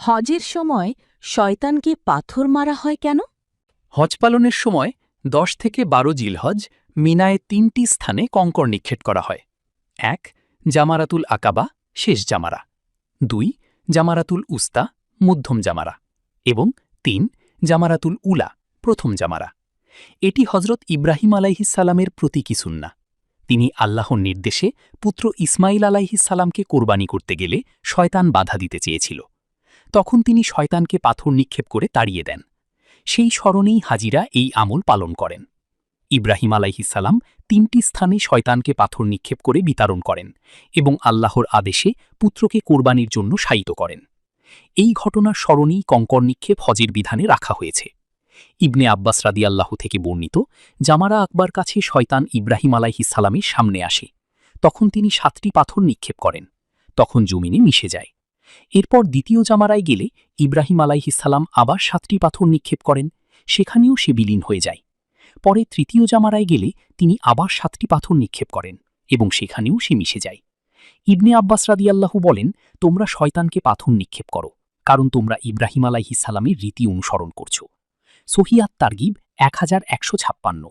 হজের সময় শয়তানকে পাথর মারা হয় কেন? হজ পালনের সময় ১০ থেকে ১২ জিলহজ মিনায় ৩টি স্থানে কঙ্কর নিক্ষেপ করা হয়। ১. জামারাতুল আকাবা, শেষ জামারা। ২. জামারাতুল উস্তা, মধ্যম জামারা। এবং ৩. জামারাতুল উলা, প্রথম জামারা। এটি হজরত ইব্রাহিম আলাইহিসসালামের প্রতীকী সুন্নাহ। তিনি আল্লাহর নির্দেশে পুত্র ইসমাইল আলাইহিসসালামকে কোরবানি করতে গেলে শয়তান বাধা দিতে চেয়েছিল। তখন তিনি শয়তানকে পাথর নিক্ষেপ করে তাড়িয়ে দেন। সেই স্মরণেই হাজিরা এই আমল পালন করেন। ইব্রাহিম আলাইহিসসালাম ৩টি স্থানে শয়তানকে পাথর নিক্ষেপ করে বিতাড়ন করেন এবং আল্লাহর আদেশে পুত্রকে কোরবানির জন্য শায়িত করেন। এই ঘটনার স্মরণেই কঙ্কর নিক্ষেপ হজের বিধানে রাখা হয়েছে। ইবনে আব্বাস রাদিয়াল্লাহু থেকে বর্ণিত, জামারা আকবার কাছে শয়তান ইব্রাহিম আলাইহিসসালামের সামনে আসে। তখন তিনি ৭টি পাথর নিক্ষেপ করেন। তখন জমিনে মিশে যায়। এরপর দ্বিতীয় জামারায় গেলে ইব্রাহিম আলাইহিসসালাম আবার ৭টি পাথর নিক্ষেপ করেন। সেখানেও সে বিলীন হয়ে যায়। পরে তৃতীয় জামারায় গেলে তিনি আবার ৭টি পাথর নিক্ষেপ করেন এবং সেখানেও সে মিশে যায়। ইবনে আব্বাস রাদিয়াল্লাহু বলেন, তোমরা শয়তানকে পাথর নিক্ষেপ করো, কারণ তোমরা ইব্রাহিম আলাইহিসসালামের রীতি অনুসরণ করছ। সহিহ আত-তারগিব ১১৫৬